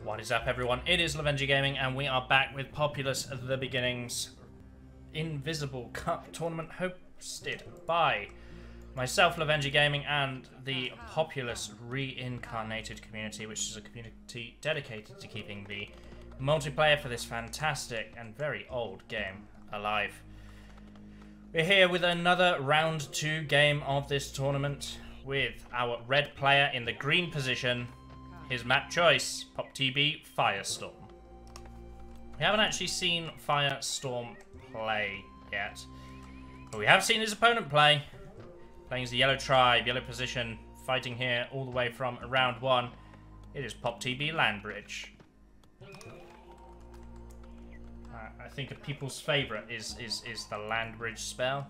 What is up, everyone? It is Lovenji Gaming, and we are back with Populous The Beginnings Invisible Cup tournament hosted by myself, Lovenji Gaming, and the Populous Reincarnated Community, which is a community dedicated to keeping the multiplayer for this fantastic and very old game alive. We're here with another round 2 game of this tournament with our red player in the green position. His map choice, PopTB Firestorm. We haven't actually seen Firestorm play yet, but we have seen his opponent play. Playing as the yellow tribe, yellow position, fighting here all the way from round 1. It is PopTB Landbridge. I think a people's favourite is the Landbridge spell.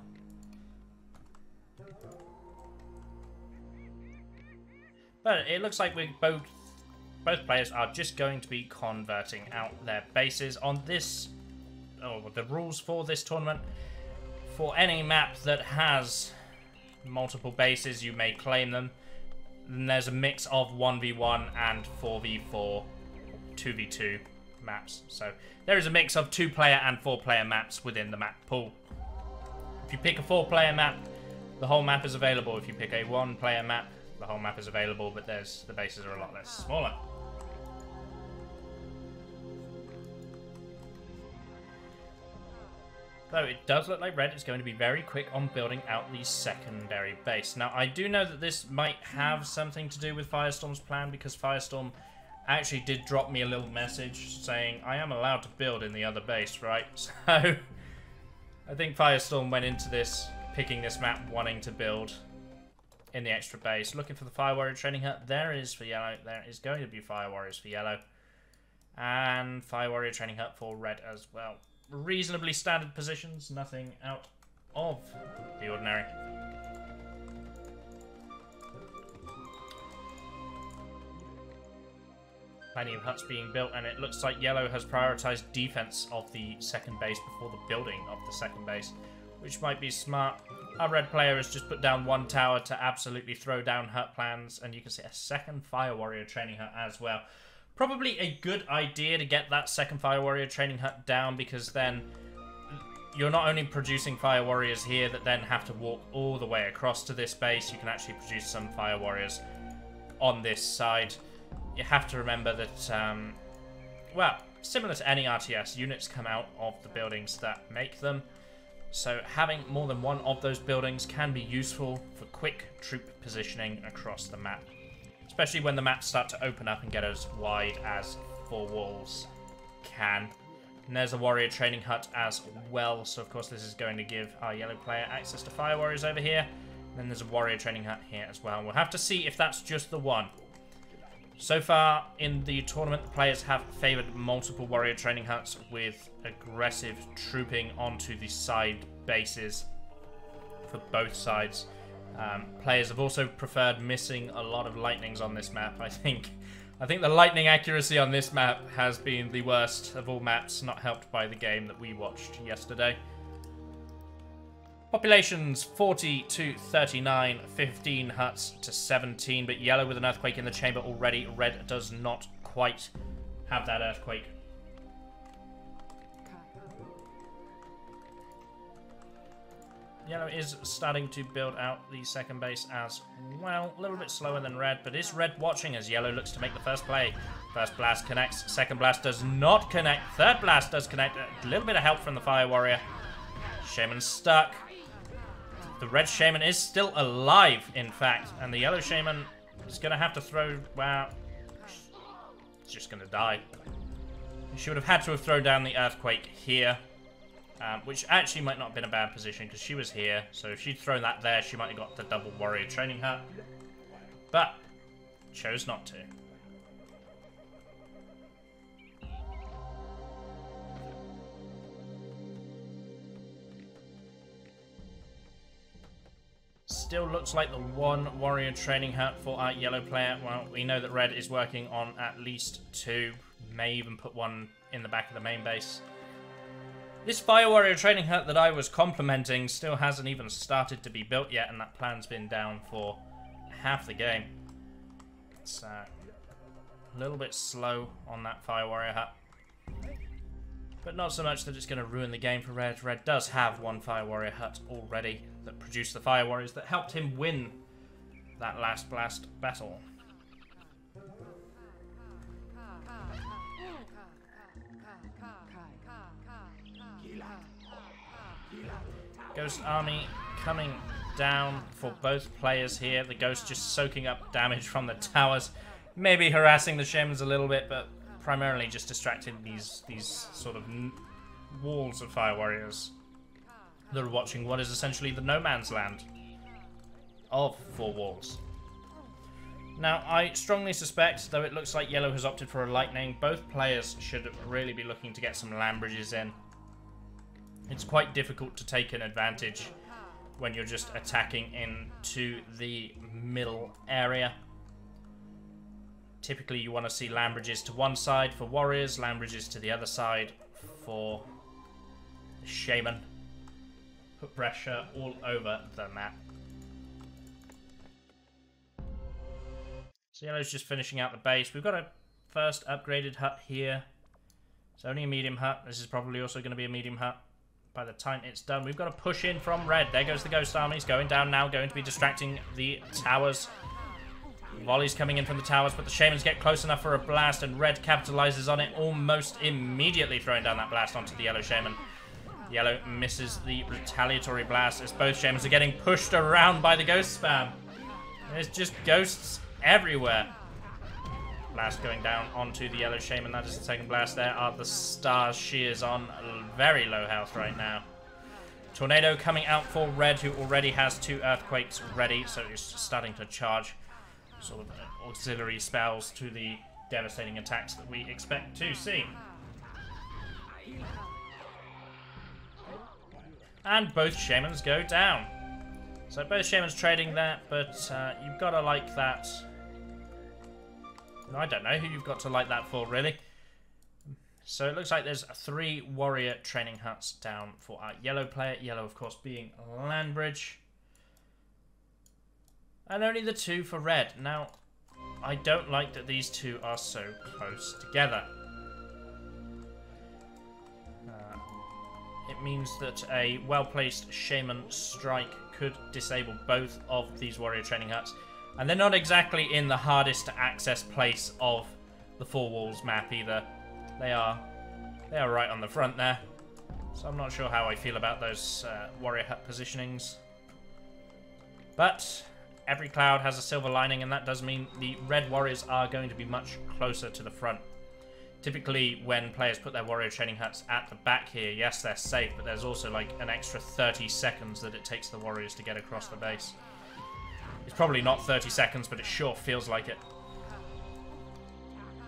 But it looks like we both players are just going to be converting out their bases on this, the rules for this tournament. For any map that has multiple bases, you may claim them. And there's a mix of 1v1 and 4v4, 2v2 maps. So there is a mix of 2-player and 4-player maps within the map pool. If you pick a 4-player map, the whole map is available. If you pick a 1-player map, the whole map is available, but the bases are a lot less smaller. Though it does look like red is going to be very quick on building out the secondary base. Now, I do know that this might have something to do with Firestorm's plan, because Firestorm actually did drop me a little message saying I am allowed to build in the other base, right? So I think Firestorm went into this, picking this map, wanting to build in the extra base. Looking for the Fire Warrior training hut. There is for yellow. There is going to be Fire Warriors for yellow. And Fire Warrior training hut for red as well. Reasonably standard positions. Nothing out of the ordinary. Plenty of huts being built, and it looks like yellow has prioritized defense of the second base before the building of the second base, which might be smart. Our red player has just put down 1 tower to absolutely throw down hut plans, and you can see a second Fire Warrior training hut as well. Probably a good idea to get that second Fire Warrior training hut down, because then you're not only producing Fire Warriors here that then have to walk all the way across to this base, you can actually produce some Fire Warriors on this side. You have to remember that, well, similar to any RTS, units come out of the buildings that make them. So having more than one of those buildings can be useful for quick troop positioning across the map. Especially when the maps start to open up and get as wide as 4 walls can. And there's a warrior training hut as well. So of course this is going to give our yellow player access to Fire Warriors over here. And then there's a warrior training hut here as well. We'll have to see if that's just the one. So far in the tournament, the players have favoured multiple warrior training huts with aggressive trooping onto the side bases for both sides. Players have also preferred missing a lot of lightnings on this map. I think the lightning accuracy on this map has been the worst of all maps, not helped by the game that we watched yesterday. Populations 40 to 39, 15 huts to 17, but yellow with an earthquake in the chamber already. Red does not quite have that earthquake. Yellow is starting to build out the second base as well. A little bit slower than red, but is red watching as yellow looks to make the first play. First blast connects, second blast does not connect, third blast does connect. A little bit of help from the Fire Warrior. Shaman's stuck. The red shaman is still alive, in fact, and the yellow shaman is going to have to throw, well, it's just going to die. She would have had to have thrown down the earthquake here. Which actually might not have been a bad position because she was here. So if she'd thrown that there, she might have got the double warrior training hut. But chose not to. Still looks like the 1 warrior training hut for our yellow player. Well, we know that red is working on at least 2. May even put 1 in the back of the main base. This Fire Warrior training hut that I was complimenting still hasn't even started to be built yet, and that plan's been down for half the game. It's A little bit slow on that Fire Warrior hut. But not so much that it's going to ruin the game for Red. Red does have one Fire Warrior hut already that produced the Fire Warriors that helped him win that last blast battle. Ghost Army coming down for both players here. The Ghost just soaking up damage from the towers. Maybe harassing the Shamans a little bit, but primarily just distracting these sort of walls of Fire Warriors that are watching what is essentially the no man's land of 4 walls. Now, I strongly suspect, though it looks like Yellow has opted for a Lightning, both players should really be looking to get some Landbridges in. It's quite difficult to take an advantage when you're just attacking into the middle area. Typically, you want to see Landbridges to one side for Warriors, Landbridges to the other side for Shaman. Put pressure all over the map. So Yellow's just finishing out the base. We've got a first upgraded hut here. It's only a medium hut. This is probably also going to be a medium hut by the time it's done. We've got to push in from Red. There goes the Ghost Armies going down now, going to be distracting the towers. Volleys coming in from the towers, but the Shamans get close enough for a blast, and Red capitalizes on it almost immediately, throwing down that blast onto the Yellow Shaman. Yellow misses the retaliatory blast as both Shamans are getting pushed around by the Ghost spam. There's just ghosts everywhere. Blast going down onto the Yellow Shaman. That is the second blast. There are the stars. She is on very low health right now. Tornado coming out for Red, who already has 2 Earthquakes ready, so he's starting to charge sort of auxiliary spells to the devastating attacks that we expect to see. And both Shamans go down. So both Shamans trading that, but you've got to like that. I don't know who you've got to like that for, really. So it looks like there's 3 Warrior training huts down for our Yellow player. Yellow, of course, being Landbridge. And only the 2 for Red. Now, I don't like that these 2 are so close together. It means that a well-placed Shaman strike could disable both of these Warrior training huts. And they're not exactly in the hardest to access place of the 4 walls map either. They are right on the front there. So I'm not sure how I feel about those Warrior hut positionings. But every cloud has a silver lining, and that does mean the Red Warriors are going to be much closer to the front. Typically, when players put their Warrior training huts at the back here, yes, they're safe, but there's also like an extra 30 seconds that it takes the Warriors to get across the base. It's probably not 30 seconds, but it sure feels like it.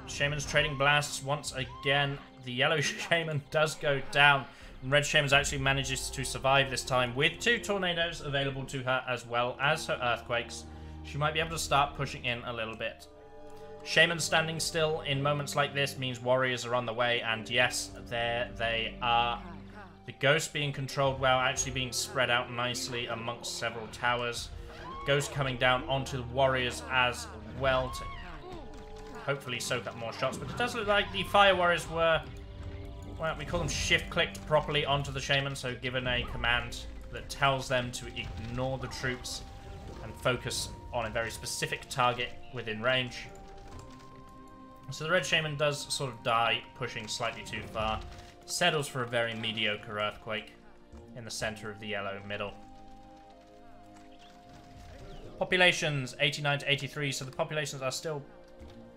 Shaman's trading blasts once again. The Yellow Shaman does go down. And Red Shaman actually manages to survive this time with 2 tornadoes available to her as well as her earthquakes. She might be able to start pushing in a little bit. Shaman standing still in moments like this means Warriors are on the way, and yes, there they are. The Ghost being controlled well, actually being spread out nicely amongst several towers. Ghost coming down onto the Warriors as well to hopefully soak up more shots, but it does look like the Fire Warriors were, well, we call them shift-clicked properly onto the Shaman, so given a command that tells them to ignore the troops and focus on a very specific target within range. So the Red Shaman does sort of die, pushing slightly too far. Settles for a very mediocre Earthquake in the center of the yellow middle. Populations, 89 to 83, so the populations are still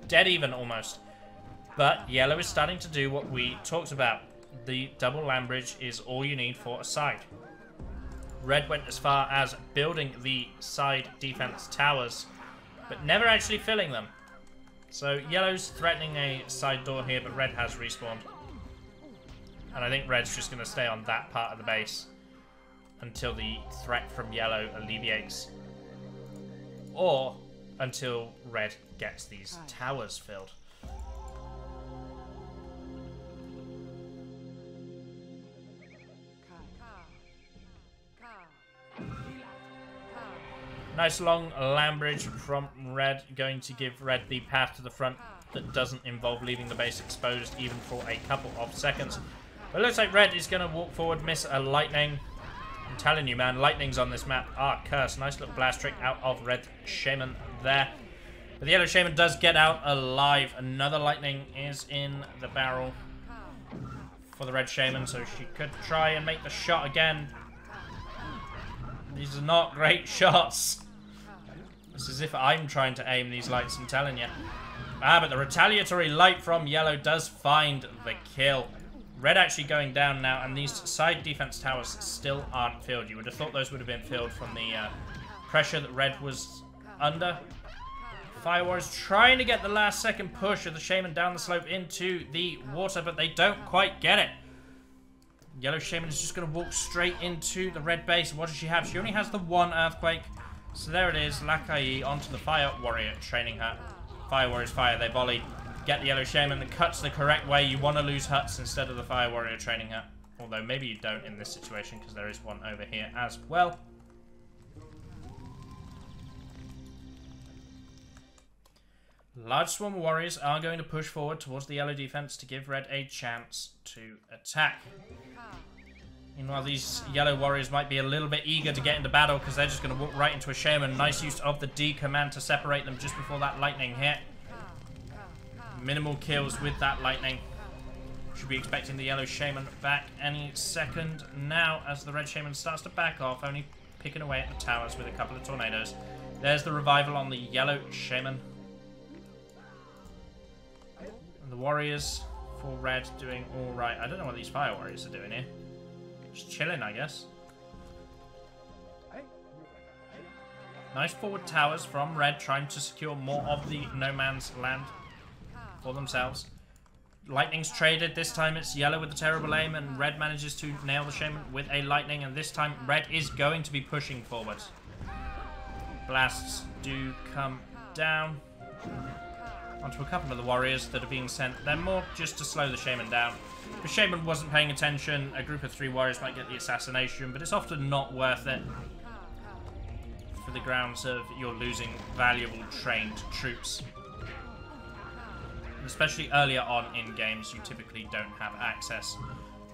dead even almost. But Yellow is starting to do what we talked about. The double Landbridge is all you need for a side. Red went as far as building the side defense towers, but never actually filling them. So Yellow's threatening a side door here, but Red has respawned. And I think Red's just going to stay on that part of the base until the threat from Yellow alleviates. Or until Red gets these towers filled. Nice long Landbridge from Red, going to give Red the path to the front. that doesn't involve leaving the base exposed even for a couple of seconds. But it looks like red is going to walk forward, miss a lightning. I'm telling you, man, lightnings on this map are cursed. Nice little blast trick out of red shaman there. But the yellow shaman does get out alive. Another lightning is in the barrel for the red shaman, so she could try and make the shot again. These are not great shots. It's as if I'm trying to aim these lights, I'm telling you. Ah, but the retaliatory light from yellow does find the kill. Red actually going down now, and these side defense towers still aren't filled. You would have thought those would have been filled from the pressure that red was under. Fire Warriors trying to get the last second push of the shaman down the slope into the water, but they don't quite get it. Yellow shaman is just going to walk straight into the red base. What does she have? She only has the one earthquake. So there it is, Lakai onto the Fire Warrior training hut. Fire Warriors fire, they volley. Get the yellow shaman, the cut's the correct way. You want to lose huts instead of the Fire Warrior training hut. Although maybe you don't in this situation, because there is one over here as well. Large swarm of warriors are going to push forward towards the yellow defense to give red a chance to attack. Meanwhile, these yellow warriors might be a little bit eager to get into battle because they're just going to walk right into a shaman. Nice use of the D command to separate them just before that lightning hit. Minimal kills with that lightning. Should be expecting the yellow shaman back any second now as the red shaman starts to back off, only picking away at the towers with a couple of tornadoes. There's the revival on the yellow shaman. And the warriors for red doing alright. I don't know what these fire warriors are doing here. Just chilling, I guess. Nice forward towers from red, trying to secure more of the no man's land for themselves. Lightning's traded. This time it's yellow with the terrible aim, and red manages to nail the shaman with a lightning, and this time red is going to be pushing forward. Blasts do come down onto a couple of the warriors that are being sent. They're more just to slow the shaman down. If the shaman wasn't paying attention, a group of 3 warriors might get the assassination, but it's often not worth it for the grounds of you're losing valuable trained troops. Especially earlier on in games, you typically don't have access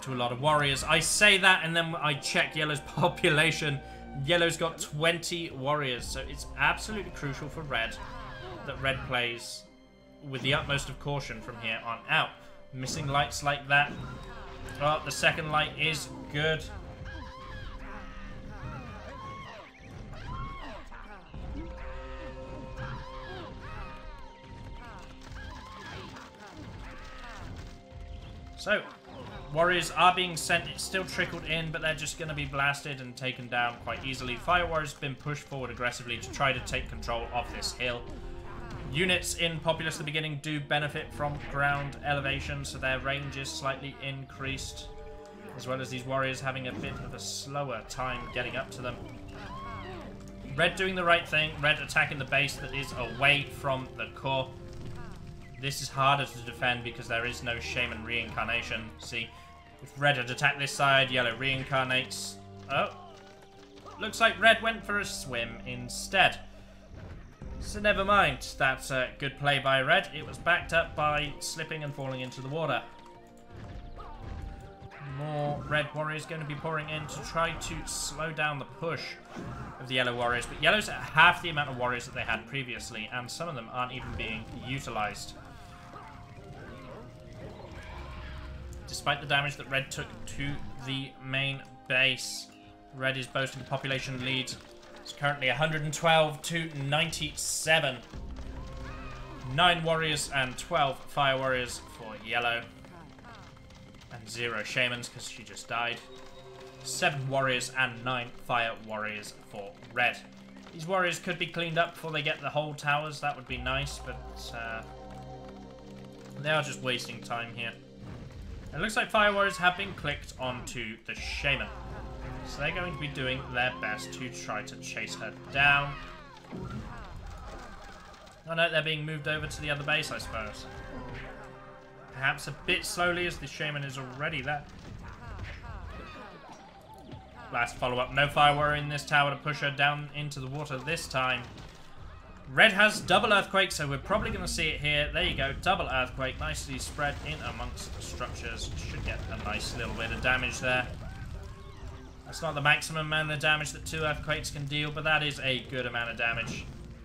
to a lot of warriors. I say that, and then I check Yellow's population. Yellow's got 20 warriors, so it's absolutely crucial for red that red plays with the utmost of caution from here on out. Missing lights like that. Oh, the second light is good. So, warriors are being sent. It's still trickled in, but they're just going to be blasted and taken down quite easily. Fire warriors have been pushed forward aggressively to try to take control of this hill. Units in Populous at the beginning do benefit from ground elevation, so their range is slightly increased, as well as these warriors having a bit of a slower time getting up to them. Red doing the right thing. Red attacking the base that is away from the core. This is harder to defend because there is no shaman reincarnation. See, if red had attacked this side, yellow reincarnates. Oh, looks like red went for a swim instead. So never mind, that's a good play by red. It was backed up by slipping and falling into the water. More red warriors going to be pouring in to try to slow down the push of the yellow warriors. But yellow's at half the amount of warriors that they had previously, and some of them aren't even being utilized. Despite the damage that red took to the main base, red is boasting a population lead. It's currently 112 to 97. 9 warriors and 12 fire warriors for yellow. And 0 shamans because she just died. 7 warriors and 9 fire warriors for red. These warriors could be cleaned up before they get the whole towers. That would be nice, but they are just wasting time here. It looks like fire warriors have been clicked onto the shaman. So they're going to be doing their best to try to chase her down. Oh no, they're being moved over to the other base, I suppose. Perhaps a bit slowly as the shaman is already there. Last follow-up. No fire warrior in this tower to push her down into the water this time. Red has double earthquake, so we're probably going to see it here. There you go, double earthquake, nicely spread in amongst the structures. Should get a nice little bit of damage there. That's not the maximum amount of damage that 2 earthquakes can deal, but that is a good amount of damage.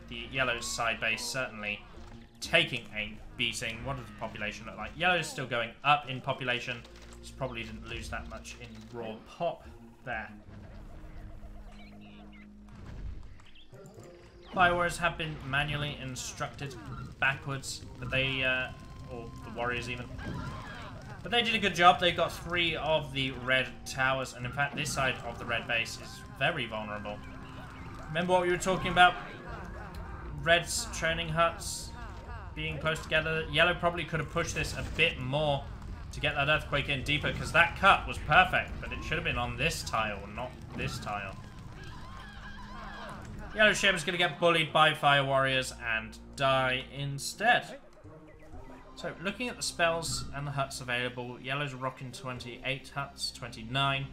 The yellow side base certainly taking a beating. What does the population look like? Yellow is still going up in population. Just probably didn't lose that much in raw pop there. Firewars have been manually instructed backwards, but they, or the warriors even. But they did a good job. They got 3 of the red towers, and in fact this side of the red base is very vulnerable. Remember what we were talking about? Red's training huts being close together. Yellow probably could have pushed this a bit more to get that earthquake in deeper, because that cut was perfect, but it should have been on this tile, not this tile. Yellow Shaman's going to get bullied by Fire Warriors and die instead. So, looking at the spells and the huts available, Yellow's rocking 28 huts, 29,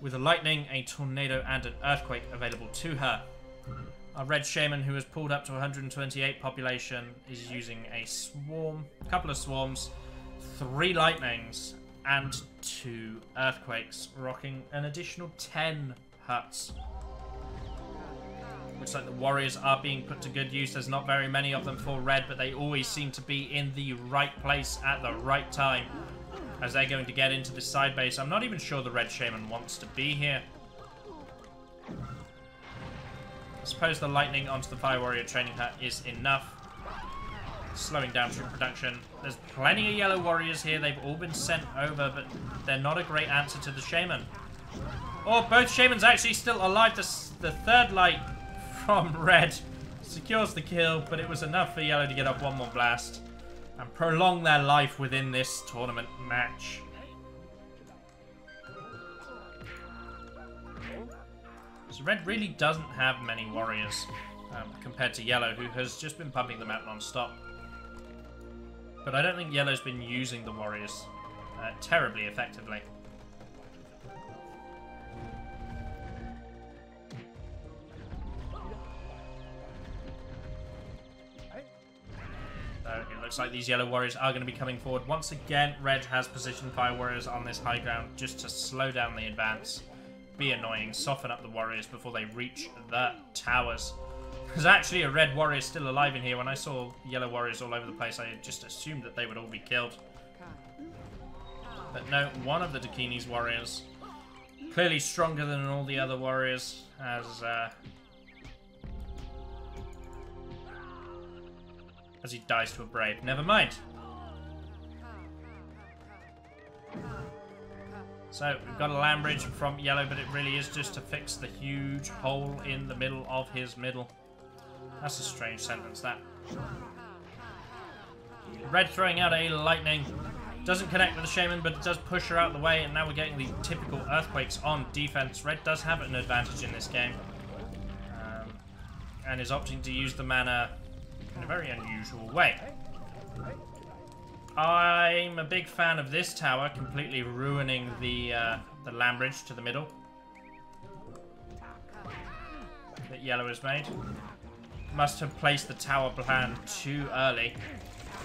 with a lightning, a tornado, and an earthquake available to her. Our Red Shaman, who has pulled up to 128 population, is using a swarm, a couple of swarms, 3 lightnings, and 2 earthquakes, rocking an additional 10 huts. Looks like the warriors are being put to good use. There's not very many of them for red, but they always seem to be in the right place at the right time as they're going to get into the side base. I'm not even sure the Red Shaman wants to be here. I suppose the lightning onto the Fire Warrior training hut is enough. Slowing down troop production. There's plenty of yellow warriors here. They've all been sent over, but they're not a great answer to the Shaman. Oh, both Shamans actually still alive. The third light from red secures the kill, but it was enough for yellow to get up 1 more blast and prolong their life within this tournament match. So red really doesn't have many warriors compared to yellow, who has just been pumping them out non-stop. But I don't think yellow's been using the warriors terribly effectively. It looks like these yellow warriors are going to be coming forward. Once again, red has positioned Fire Warriors on this high ground just to slow down the advance, be annoying, soften up the warriors before they reach the towers. There's actually a red warrior still alive in here. When I saw yellow warriors all over the place, I just assumed that they would all be killed. But no, one of the Dakini's warriors, clearly stronger than all the other warriors, as he dies to a brave. Never mind. So, we've got a Landbridge from yellow, but it really is just to fix the huge hole in the middle of his middle. That's a strange sentence, that. Red throwing out a lightning. Doesn't connect with the Shaman, but it does push her out of the way, and now we're getting the typical earthquakes on defense. Red does have an advantage in this game, and is opting to use the mana in a very unusual way. I'm a big fan of this tower completely ruining the Landbridge to the middle that yellow has made. Must have placed the tower plan too early.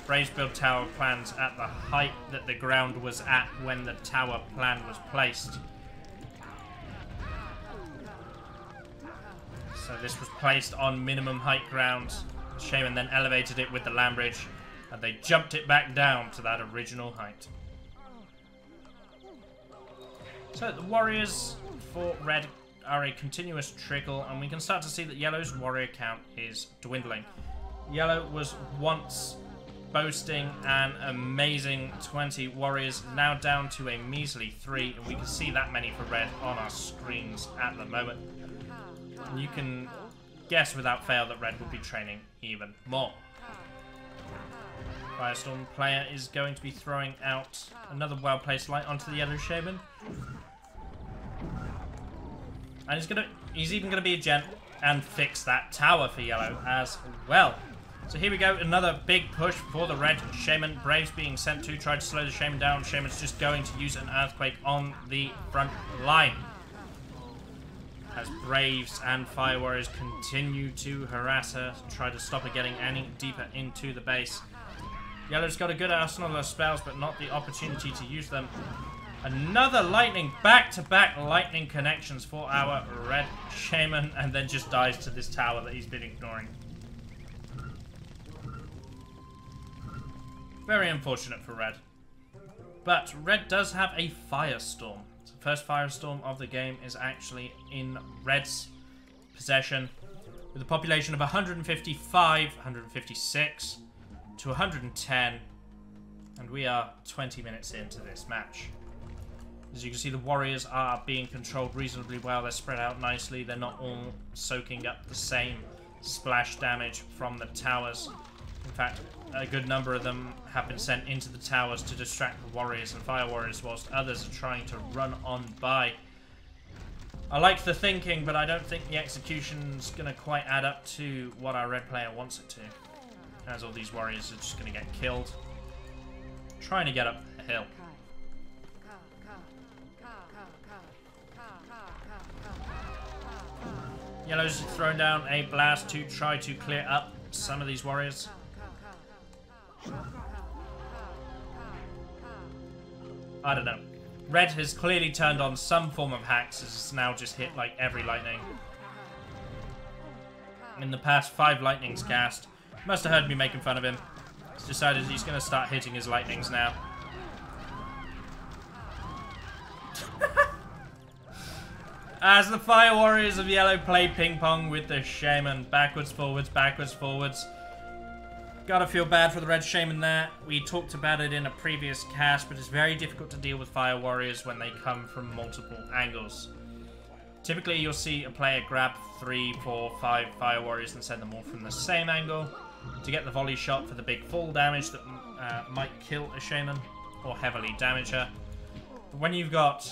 Braves build tower plans at the height that the ground was at when the tower plan was placed. So this was placed on minimum height ground. Shaman then elevated it with the Landbridge, and they jumped it back down to that original height. So the warriors for red are a continuous trickle, and we can start to see that yellow's warrior count is dwindling. Yellow was once boasting an amazing 20 warriors, now down to a measly 3, and we can see that many for red on our screens at the moment. And you can guess without fail that red will be training even more. Firestorm player is going to be throwing out another well-placed light onto the yellow Shaman. And he's even gonna be a gent and fix that tower for yellow as well. So here we go, another big push for the red Shaman. Braves being sent to try to slow the Shaman down. Shaman's just going to use an earthquake on the front line. as Braves and Fire Warriors continue to harass her, try to stop her getting any deeper into the base. Yellow's got a good arsenal of spells, but not the opportunity to use them. Another lightning, back-to-back lightning connections for our red shaman, and then just dies to this tower that he's been ignoring. Very unfortunate for red. But red does have a Firestorm. So the first Firestorm of the game is actually in red's possession, with a population of 155, 156 to 110, and we are 20 minutes into this match. As you can see, the warriors are being controlled reasonably well. They're spread out nicely. They're not all soaking up the same splash damage from the towers. In fact, a good number of them have been sent into the towers to distract the warriors and fire warriors, whilst others are trying to run on by. I like the thinking, but I don't think the execution's going to quite add up to what our red player wants it to. As all these warriors are just going to get killed. Trying to get up a hill. Yellow's thrown down a blast to try to clear up some of these warriors. I don't know. Red has clearly turned on some form of hacks, as it's now just hit like every lightning. In the past 5 lightnings cast, must have heard me making fun of him. He's decided he's going to start hitting his lightnings now. As the Fire Warriors of Yellow play ping pong with the Shaman. Backwards, forwards, backwards, forwards. Gotta feel bad for the Red Shaman there. We talked about it in a previous cast, but it's very difficult to deal with Fire Warriors when they come from multiple angles. Typically, you'll see a player grab 3, 4, 5 Fire Warriors and send them all from the same angle to get the volley shot for the big full damage that might kill a Shaman or heavily damage her. But when you've got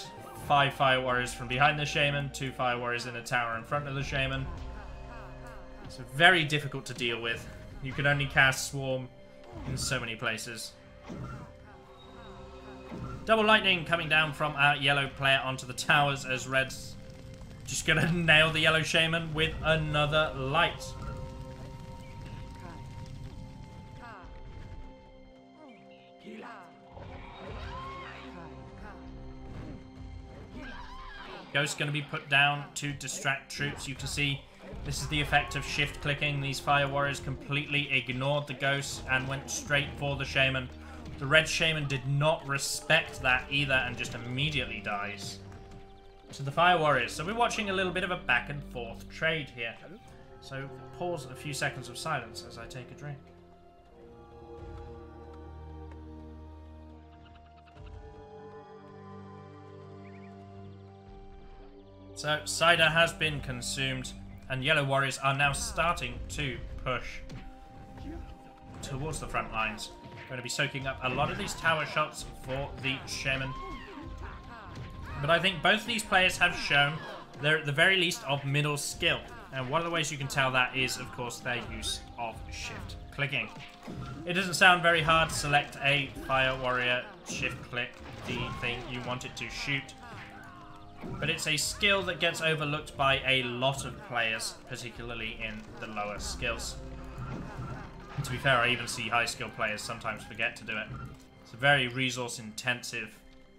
5 Fire Warriors from behind the Shaman, 2 Fire Warriors in a tower in front of the Shaman, it's very difficult to deal with. You can only cast Swarm in so many places. Double lightning coming down from our yellow player onto the towers as Red's just gonna nail the yellow Shaman with another light. Ghost's going to be put down to distract troops. You can see this is the effect of shift clicking. These Fire Warriors completely ignored the Ghost and went straight for the Shaman. The Red Shaman did not respect that either and just immediately dies to the Fire Warriors. So we're watching a little bit of a back and forth trade here. So pause a few seconds of silence as I take a drink. So, cider has been consumed, and Yellow Warriors are now starting to push towards the front lines. Going to be soaking up a lot of these tower shots for the Shaman. But I think both these players have shown they're at the very least of middle skill. And one of the ways you can tell that is, of course, their use of shift clicking. It doesn't sound very hard to select a Fire Warrior, shift click the thing you want it to shoot. But it's a skill that gets overlooked by a lot of players, particularly in the lower skills. And to be fair, I even see high skill players sometimes forget to do it. It's a very resource intensive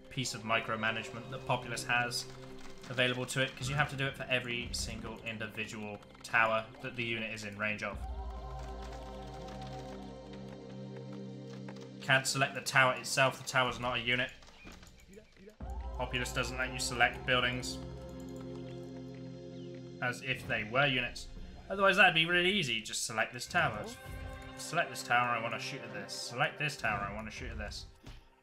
piece of micromanagement that Populous has available to it, because you have to do it for every single individual tower that the unit is in range of. Can't select the tower itself, the tower's not a unit. Populous doesn't let you select buildings as if they were units. Otherwise that'd be really easy. Just select this tower. Select this tower, I want to shoot at this. Select this tower, I want to shoot at this.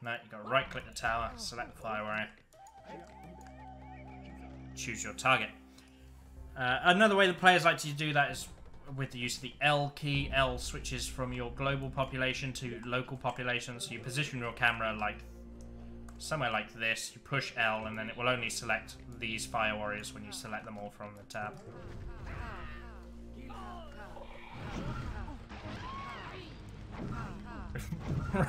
No, you've got to right click the tower, select the Fire Warrior. Choose your target. Another way the players like to do that is with the use of the L key. L switches from your global population to local population, so you position your camera like somewhere like this, you push L, and then it will only select these Fire Warriors when you select them all from the tab.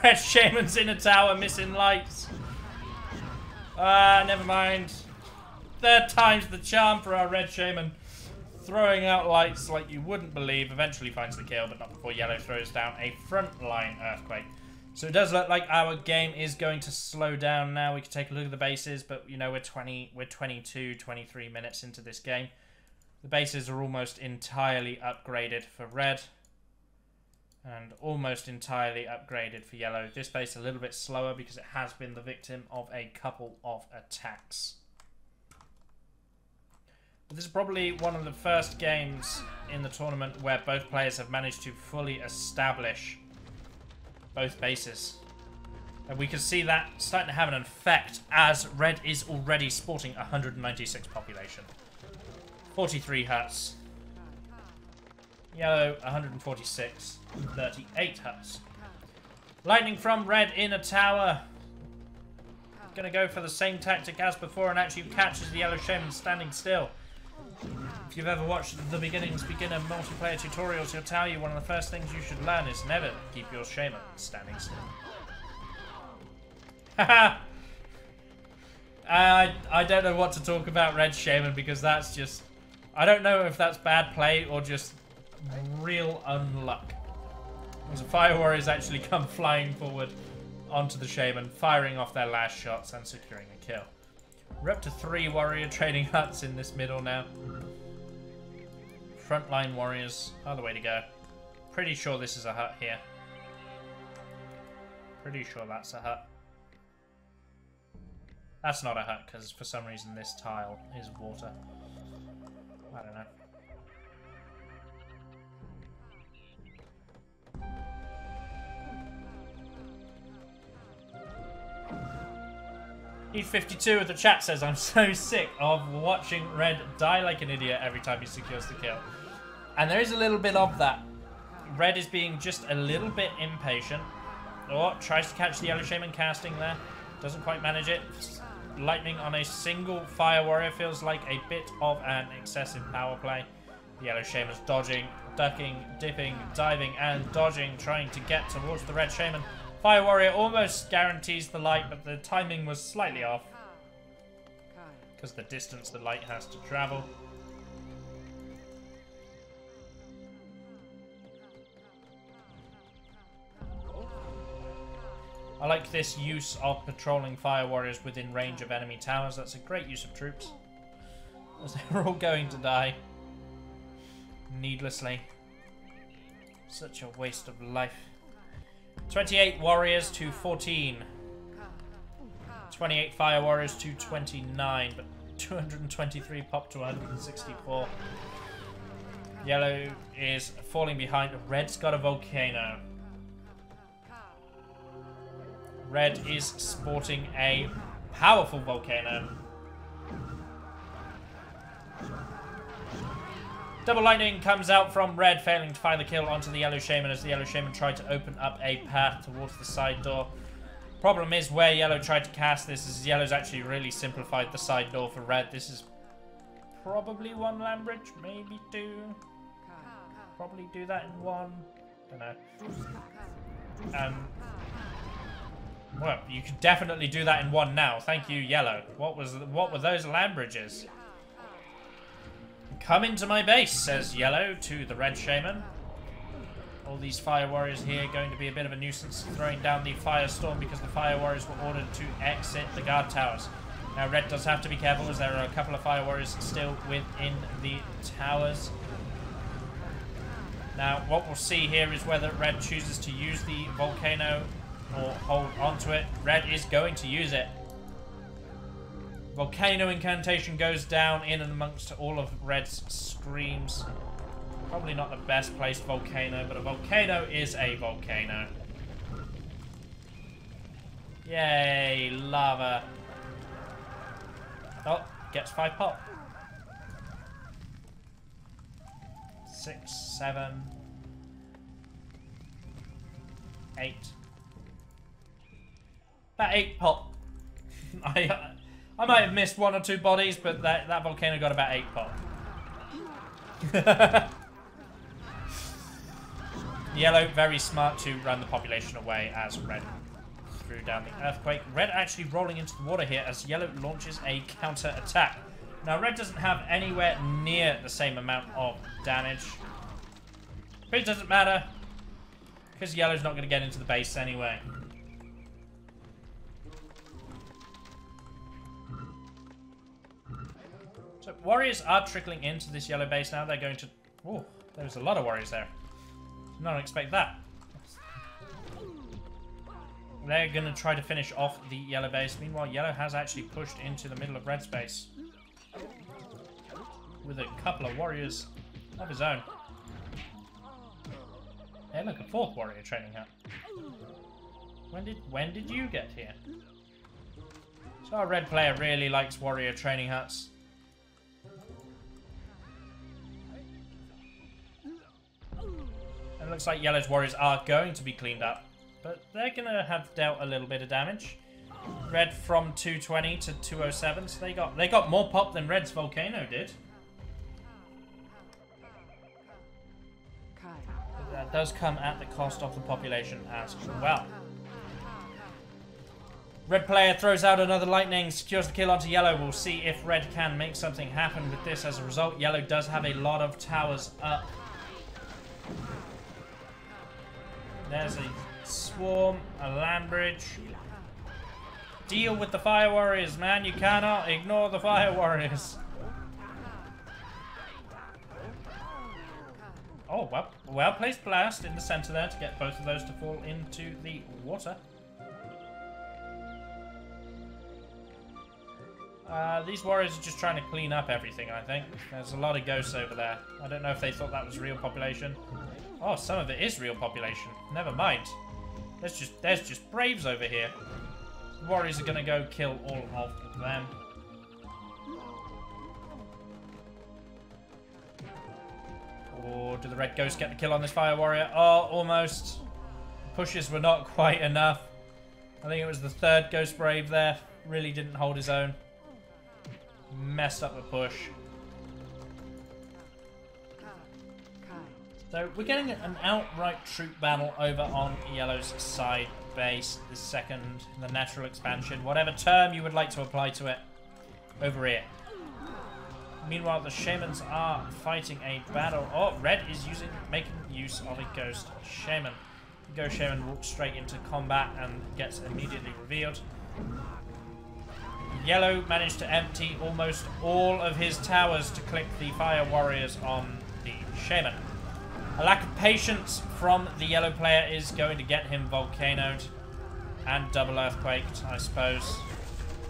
Red Shaman's in a tower, missing lights. Never mind. Third time's the charm for our red shaman. Throwing out lights like you wouldn't believe. Eventually finds the kill, but not before yellow throws down a frontline earthquake. So it does look like our game is going to slow down now. We can take a look at the bases, but you know, we're 22, 23 minutes into this game. The bases are almost entirely upgraded for red. And almost entirely upgraded for yellow. This base a little bit slower because it has been the victim of a couple of attacks. But this is probably one of the first games in the tournament where both players have managed to fully establish both bases. And we can see that starting to have an effect as red is already sporting 196 population. 43 huts. Yellow, 146. 38 huts. Lightning from red in a tower. Gonna go for the same tactic as before and actually catches the yellow shaman standing still. If you've ever watched the beginner multiplayer tutorials, he'll tell you one of the first things you should learn is never keep your shaman standing still. Haha! I don't know what to talk about red shaman because that's just... I don't know if that's bad play or just real unluck. The fire warriors actually come flying forward onto the shaman, firing off their last shots and securing a kill. We're up to 3 warrior trading huts in this middle now. Frontline warriors are the way to go. Pretty sure this is a hut here. Pretty sure that's a hut. That's not a hut because for some reason this tile is water. I don't know. E52 with the chat says, I'm so sick of watching red die like an idiot every time he secures the kill. And there is a little bit of that. Red is being just a little bit impatient. Oh, tries to catch the yellow shaman casting there. Doesn't quite manage it. Lightning on a single fire warrior feels like a bit of an excessive power play. The yellow shaman's dodging, ducking, dipping, diving, and dodging, trying to get towards the red shaman. Fire warrior almost guarantees the light, but the timing was slightly off because the distance the light has to travel. I like this use of patrolling fire warriors within range of enemy towers. That's a great use of troops, as they're all going to die needlessly. Such a waste of life. 28 warriors to 14. 28 fire warriors to 29, but 223 pop to 164. Yellow is falling behind. Red's got a volcano. Red is sporting a powerful volcano. Double lightning comes out from red, failing to find the kill onto the yellow shaman as the yellow shaman tried to open up a path towards the side door. Problem is where yellow tried to cast this is yellow's actually really simplified the side door for red. This is probably 1 Landbridge, maybe 2. Probably do that in 1. Don't know. Well, you could definitely do that in 1 now. Thank you, yellow. What were those Landbridges? Come into my base, says yellow to the red shaman. All these fire warriors here going to be a bit of a nuisance, throwing down the Firestorm because the fire warriors were ordered to exit the guard towers. Now red does have to be careful as there are a couple of fire warriors still within the towers. Now what we'll see here is whether red chooses to use the volcano or hold onto it. Red is going to use it. Volcano incantation goes down in and amongst all of red's screams. Probably not the best placed volcano, but a volcano is a volcano. Yay, lava. Oh, gets 5 pop. 6, 7, 8. About 8 pop. I might have missed 1 or 2 bodies, but that volcano got about 8 pop. Yellow, very smart to run the population away as red threw down the earthquake. Red actually rolling into the water here as yellow launches a counter attack. Now, red doesn't have anywhere near the same amount of damage. But it doesn't matter, because yellow's not going to get into the base anyway. So, warriors are trickling into this yellow base now. They're going to... Oh, there's a lot of warriors there. Did not expect that. They're going to try to finish off the yellow base. Meanwhile, yellow has actually pushed into the middle of red space with a couple of warriors of his own. Hey, look, a fourth warrior training hut. When did you get here? So our red player really likes warrior training huts. And it looks like yellow's warriors are going to be cleaned up, but they're going to have dealt a little bit of damage. Red from 220 to 207, so they got more pop than red's volcano did. But that does come at the cost of the population as well. Red player throws out another lightning, secures the kill onto yellow. We'll see if red can make something happen with this as a result. Yellow does have a lot of towers up. There's a swarm, a Landbridge. Deal with the fire warriors, man. You cannot ignore the fire warriors. Oh, well placed blast in the center there to get both of those to fall into the water. These warriors are just trying to clean up everything, I think. There's a lot of ghosts over there. I don't know if they thought that was real population. Oh, some of it is real population. Never mind. There's just braves over here. The warriors are going to go kill all of them. Oh, do the red ghosts get the kill on this fire warrior? Oh, almost. Pushes were not quite enough. I think it was the third ghost brave there. Really didn't hold his own. Messed up the push. So we're getting an outright troop battle over on yellow's side base. The second, the natural expansion, whatever term you would like to apply to it, over here. Meanwhile, the shamans are fighting a battle. Oh, red is making use of a ghost shaman. The ghost shaman walks straight into combat and gets immediately revealed. Yellow managed to empty almost all of his towers to click the fire warriors on the shaman. A lack of patience from the yellow player is going to get him volcanoed and double earthquaked, I suppose.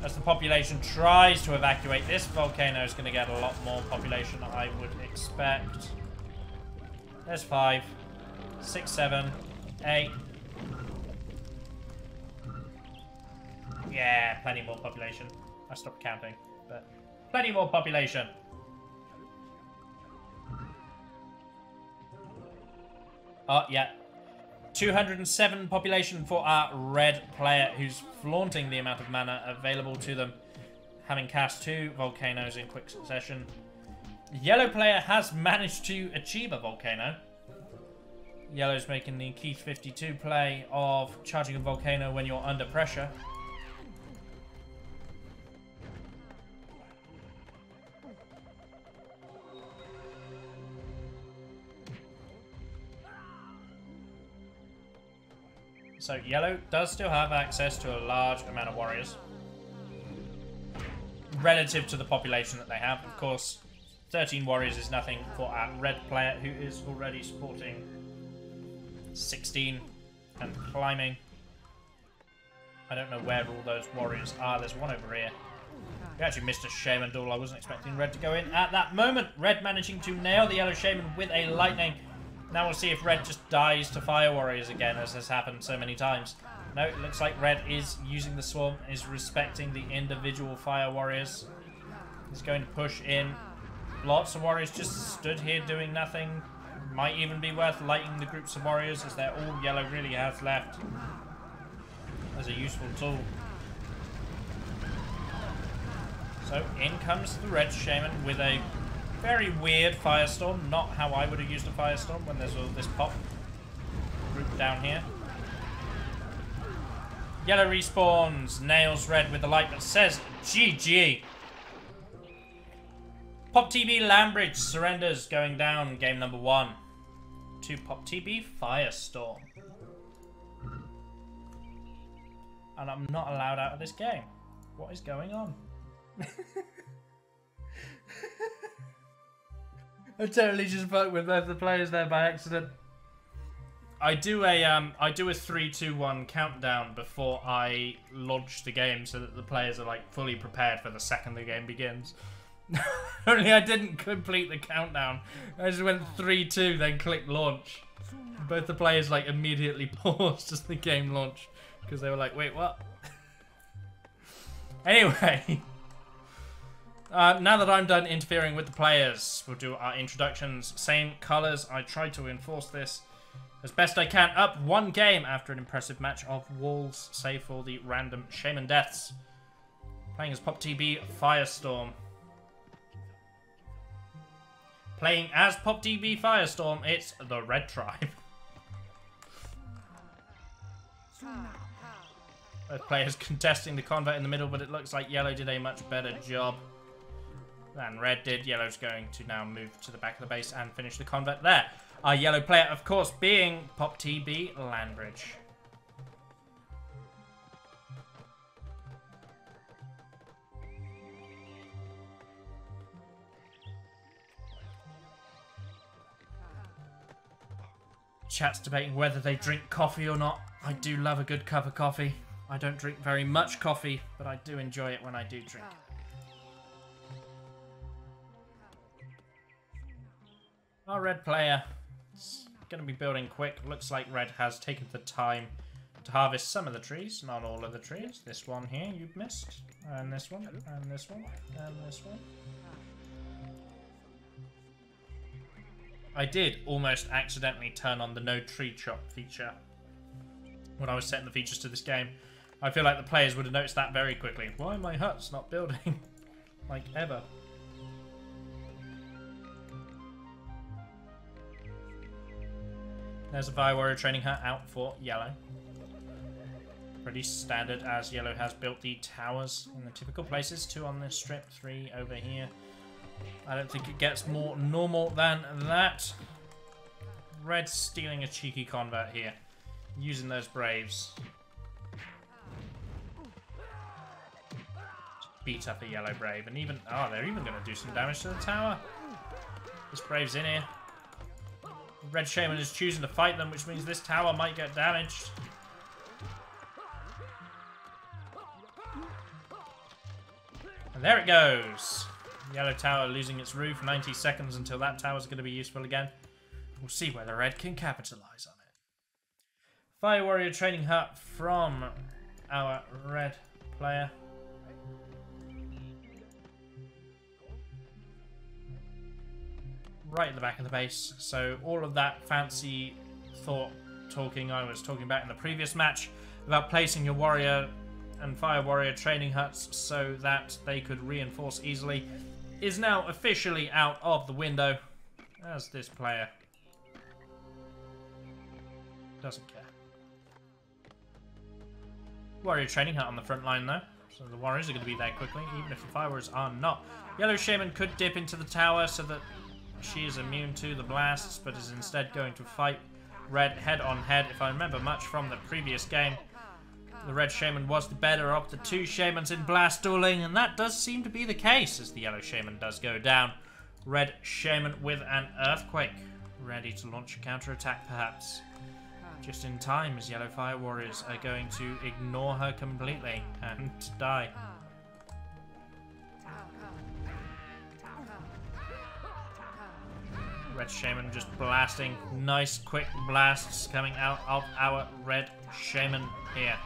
As the population tries to evacuate, this volcano is going to get a lot more population, I would expect. There's 5, 6, 7, 8. Yeah, plenty more population. I stopped counting, but plenty more population. Oh, yeah. 207 population for our red player, who's flaunting the amount of mana available to them, having cast 2 volcanoes in quick succession. Yellow player has managed to achieve a volcano. Yellow's making the Keith 52 play of charging a volcano when you're under pressure. So yellow does still have access to a large amount of warriors relative to the population that they have. Of course, 13 warriors is nothing for our red player, who is already sporting 16 and climbing. I don't know where all those warriors are. There's one over here. We actually missed a shaman duel. I wasn't expecting red to go in at that moment. Red managing to nail the yellow shaman with a lightning. Now we'll see if red just dies to fire warriors again, as has happened so many times. No, it looks like red is using the swarm, is respecting the individual fire warriors. He's going to push in. Lots of warriors just stood here doing nothing. Might even be worth lighting the groups of warriors, as they're all yellow really has left as a useful tool. So in comes the red shaman with a very weird firestorm. Not how I would have used a firestorm when there's all this pop group down here. Yellow respawns, nails red with the light, but says GG. Pop TB Landbridge surrenders, going down game number 1 to Pop TB Firestorm. And I'm not allowed out of this game. What is going on? I totally just fucked with both the players there by accident. I do a 3-2-1 countdown before I launch the game so that the players are like fully prepared for the second the game begins. Only I didn't complete the countdown. I just went 3-2, then clicked launch. Both the players like immediately paused as the game launched because they were like, "Wait, what?" Anyway, now that I'm done interfering with the players, we'll do our introductions. Same colours. I tried to enforce this as best I can. Up 1 game after an impressive match of walls, save for the random shaman deaths. Playing as Pop TB Firestorm. Playing as Pop TB Firestorm, it's the Red Tribe. Both players contesting the convert in the middle, but it looks like Yellow did a much better job than Red did. Yellow's going to now move to the back of the base and finish the convert there. Our yellow player, of course, being Pop TB Landbridge. Chat's debating whether they drink coffee or not. I do love a good cup of coffee. I don't drink very much coffee, but I do enjoy it when I do drink. Our red player is going to be building quick. Looks like red has taken the time to harvest some of the trees, not all of the trees. This one here you've missed, and this one, and this one, and this one. I did almost accidentally turn on the no tree chop feature when I was setting the features to this game. I feel like the players would have noticed that very quickly. Why my hut's not building? Like ever. There's a Fire Warrior training hut out for yellow. Pretty standard as yellow has built the towers in the typical places. 2 on this strip, 3 over here. I don't think it gets more normal than that. Red stealing a cheeky convert here. Using those Braves. Beat up a yellow Brave. And even... oh, they're even going to do some damage to the tower. This Brave's in here. Red Shaman is choosing to fight them, which means this tower might get damaged. And there it goes. Yellow tower losing its roof. 90 seconds until that tower's going to be useful again. We'll see whether red can capitalize on it. Fire Warrior training hut from our red player. Right at the back of the base. So all of that fancy thought talking I was talking about in the previous match about placing your warrior and Fire Warrior training huts so that they could reinforce easily is now officially out of the window, as this player doesn't care. Warrior training hut on the front line though, so the warriors are going to be there quickly, even if the Fire Warriors are not. Yellow Shaman could dip into the tower so that she is immune to the blasts, but is instead going to fight red head on head. If I remember much from the previous game, the red shaman was the better of the 2 shamans in blast dueling, and that does seem to be the case as the yellow shaman does go down. Red shaman with an earthquake, ready to launch a counterattack perhaps. Just in time, as yellow Fire Warriors are going to ignore her completely and die. Red Shaman just blasting. Nice quick blasts coming out of our Red Shaman here.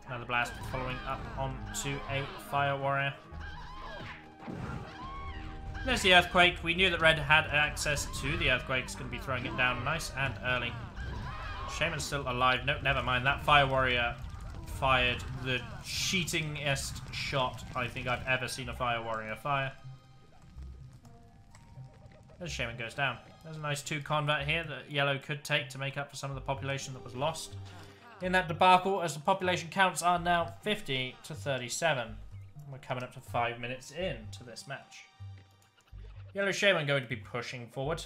Another blast following up onto a Fire Warrior. There's the Earthquake. We knew that Red had access to the Earthquake. It's going to be throwing it down nice and early. Shaman's still alive. Nope, never mind. That Fire Warrior fired the cheatingest shot I think I've ever seen a Fire Warrior fire. As Shaman goes down. There's a nice 2 convert here that yellow could take to make up for some of the population that was lost in that debacle, as the population counts are now 50 to 37. We're coming up to 5 minutes into this match. Yellow Shaman going to be pushing forward.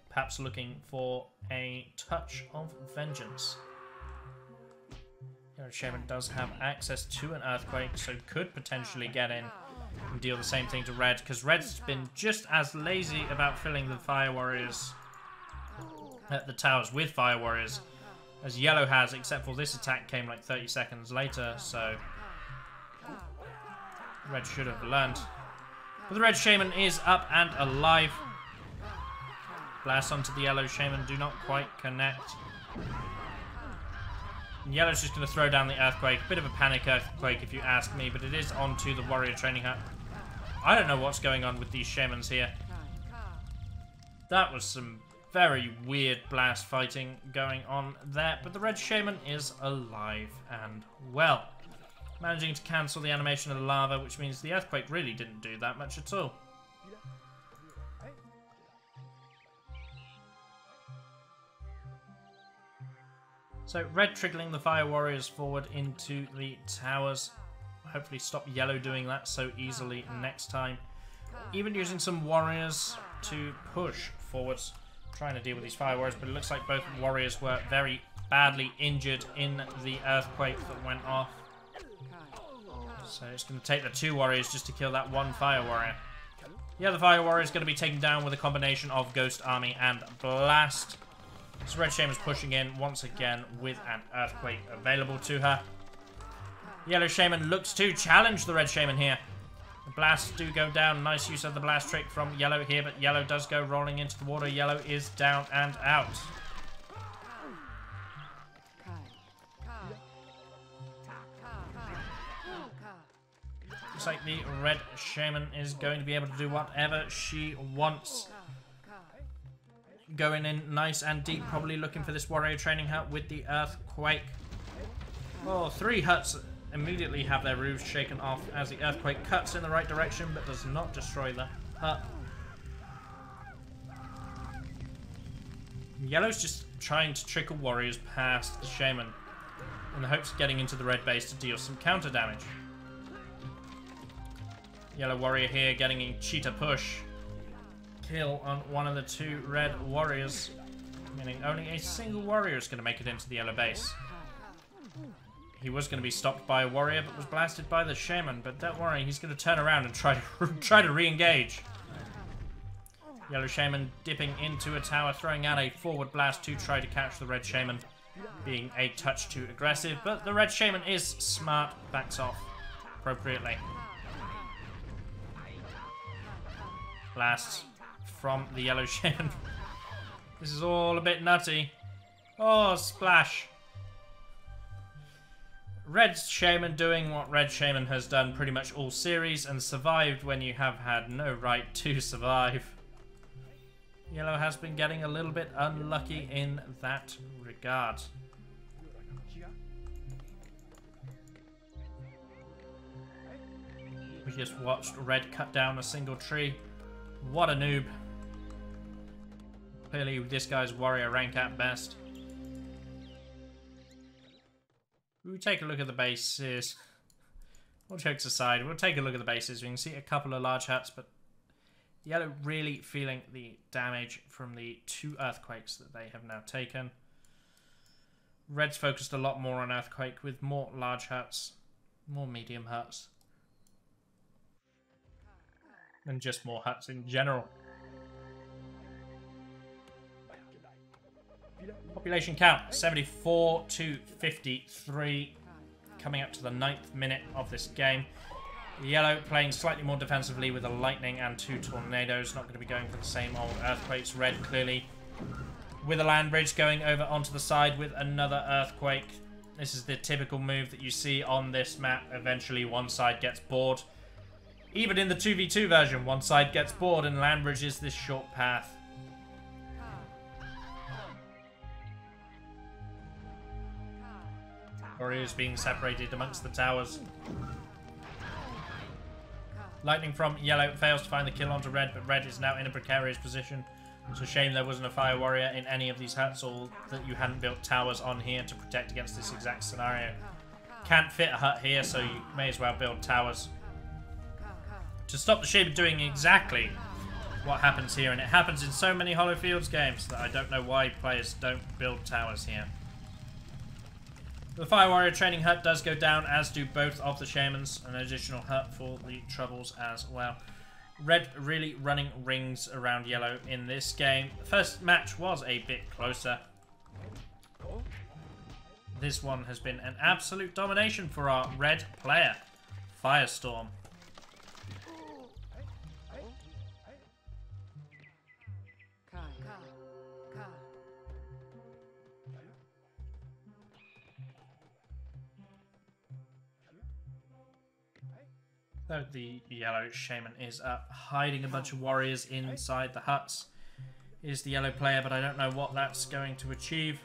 Perhaps looking for a touch of vengeance. Yellow Shaman does have access to an Earthquake, so could potentially get in and deal the same thing to Red, because Red's been just as lazy about filling the Fire Warriors at the towers with Fire Warriors as Yellow has, except for this attack came like 30 seconds later, so Red should have learned. But the Red Shaman is up and alive. Blast onto the Yellow Shaman, do not quite connect. And Yellow's just going to throw down the Earthquake. Bit of a panic Earthquake if you ask me, but it is onto the Warrior Training Hut. I don't know what's going on with these Shamans here. That was some very weird blast fighting going on there, but the Red Shaman is alive and well. Managing to cancel the animation of the lava, which means the Earthquake really didn't do that much at all. So Red trickling the Fire Warriors forward into the towers. Hopefully stop Yellow doing that so easily next time. Even using some Warriors to push forwards, trying to deal with these Fire Warriors, but it looks like both Warriors were very badly injured in the Earthquake that went off. So it's going to take the 2 Warriors just to kill that 1 Fire Warrior. The other Fire Warrior is going to be taken down with a combination of Ghost Army and Blast. So Red Shaman's pushing in once again with an Earthquake available to her. Yellow Shaman looks to challenge the Red Shaman here. The blasts do go down. Nice use of the blast trick from Yellow here, but Yellow does go rolling into the water. Yellow is down and out. Looks like the Red Shaman is going to be able to do whatever she wants. Going in nice and deep, probably looking for this Warrior Training Hut with the Earthquake. Oh, 3 huts immediately have their roofs shaken off as the Earthquake cuts in the right direction but does not destroy the hut. Yellow's just trying to trickle Warriors past the Shaman in the hopes of getting into the red base to deal some counter damage. Yellow Warrior here getting a cheetah push. Kill on one of the 2 red warriors, meaning only a single warrior is going to make it into the yellow base. He was going to be stopped by a warrior, but was blasted by the Shaman. But don't worry, he's going to turn around and try to re-engage. Yellow Shaman dipping into a tower, throwing out a forward blast to try to catch the Red Shaman, being a touch too aggressive. But the Red Shaman is smart, backs off appropriately. Blast from the Yellow Shaman. This is all a bit nutty. Oh, splash. Red Shaman doing what Red Shaman has done pretty much all series and survived when you have had no right to survive. Yellow has been getting a little bit unlucky in that regard. We just watched Red cut down a single tree. What a noob. Clearly this guy's warrior rank at best. We'll take a look at the bases. All jokes aside, we'll take a look at the bases. We can see a couple of large huts, but Yellow really feeling the damage from the 2 Earthquakes that they have now taken. Red's focused a lot more on Earthquake with more large huts, more medium huts, and just more huts in general. Population count, 74 to 53, coming up to the 9th minute of this game. Yellow playing slightly more defensively with a lightning and 2 tornadoes, not going to be going for the same old Earthquakes. Red clearly with a Landbridge going over onto the side with another Earthquake. This is the typical move that you see on this map. Eventually one side gets bored. Even in the 2v2 version, one side gets bored and Landbridge is this short path. Warriors being separated amongst the towers. Lightning from Yellow fails to find the kill onto Red, but Red is now in a precarious position. It's a shame there wasn't a Fire Warrior in any of these huts, or that you hadn't built towers on here to protect against this exact scenario. Can't fit a hut here, so you may as well build towers to stop the shaman doing exactly what happens here. And it happens in so many Hollow Fields games that I don't know why players don't build towers here. The Fire Warrior training hut does go down, as do both of the shamans. An additional hut for the troubles as well. Red really running rings around yellow in this game. The first match was a bit closer. This one has been an absolute domination for our red player, Firestorm. Though the yellow shaman is up, hiding a bunch of warriors inside the huts, is the yellow player, but I don't know what that's going to achieve.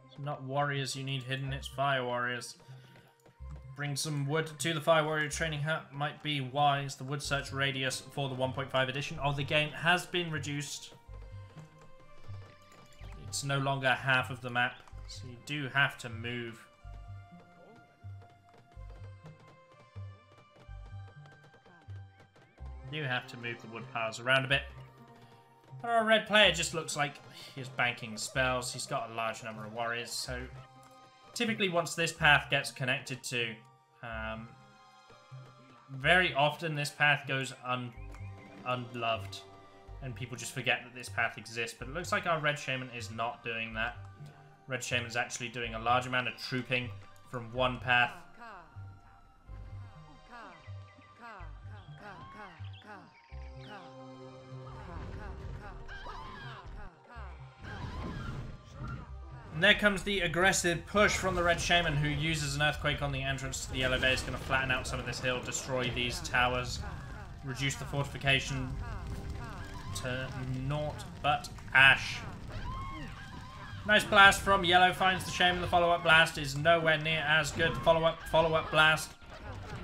It's not warriors you need hidden, it's fire warriors. Bring some wood to the Fire Warrior training hut might be wise. The wood search radius for the 1.5 edition of the game has been reduced. It's no longer half of the map. So you do have to move. You have to move the wood piles around a bit. Our red player just looks like he's banking spells. He's got a large number of warriors, so typically once this path gets connected to, very often this path goes unloved, and people just forget that this path exists. But it looks like our red shaman is not doing that. Red Shaman's actually doing a large amount of trooping from one path. And there comes the aggressive push from the Red Shaman, who uses an earthquake on the entrance to the yellow base. Going to flatten out some of this hill, destroy these towers, reduce the fortification to naught but ash. Nice blast from yellow, finds the shaman. The follow-up blast is nowhere near as good. The follow-up blast.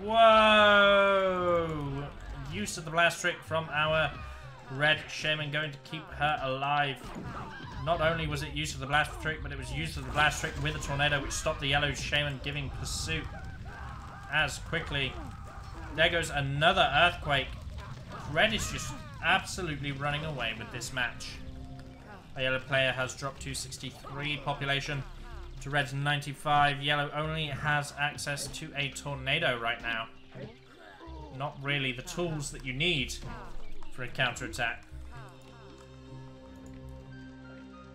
Whoa! Use of the blast trick from our red shaman, going to keep her alive. Not only was it use of the blast trick, but it was use of the blast trick with a tornado, which stopped the yellow shaman giving pursuit as quickly. There goes another earthquake. Red is just absolutely running away with this match. A yellow player has dropped to 63 population to red's 95. Yellow only has access to a tornado right now. Not really the tools that you need for a counterattack.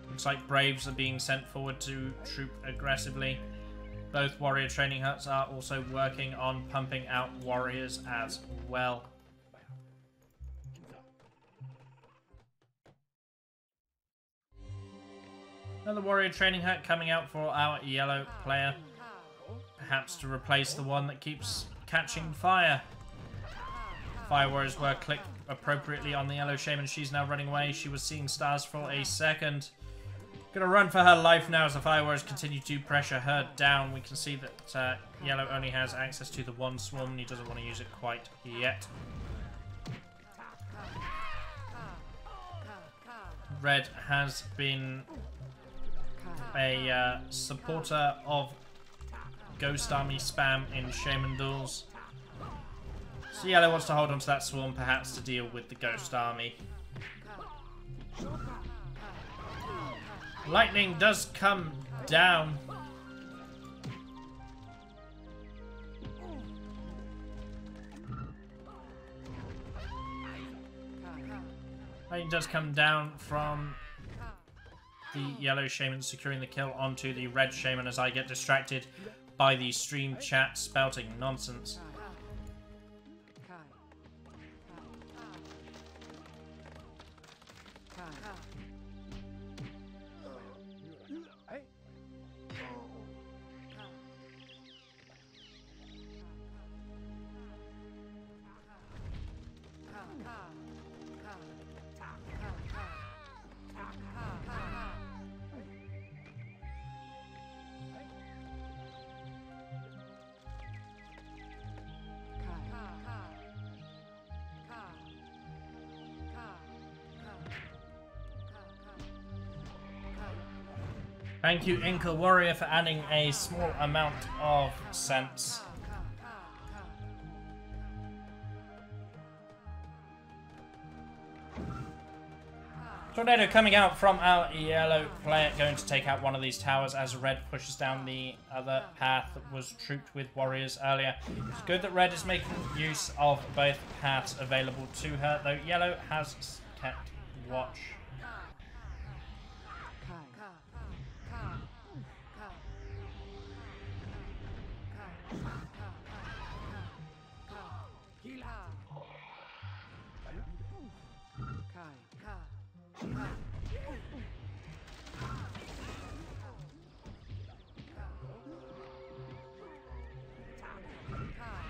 Looks like Braves are being sent forward to troop aggressively. Both warrior training huts are also working on pumping out warriors as well. Another warrior training hut coming out for our yellow player. Perhaps to replace the one that keeps catching fire. Fire warriors were clicked appropriately on the yellow shaman. She's now running away. She was seeing stars for a second. Gonna run for her life now as the fire warriors continue to pressure her down. We can see that yellow only has access to the one swarm, and he doesn't want to use it quite yet. Red has been a supporter of Ghost Army spam in Shaman duels. So yellow wants to hold on to that swarm, perhaps to deal with the Ghost Army. Lightning does come down. Lightning does come down from the yellow shaman, securing the kill onto the red shaman as I get distracted by the stream chat spouting nonsense. Thank you, Inca Warrior, for adding a small amount of sense. Tornado coming out from our yellow player, going to take out one of these towers as red pushes down the other path that was trooped with warriors earlier. It's good that red is making use of both paths available to her, though yellow has kept watch.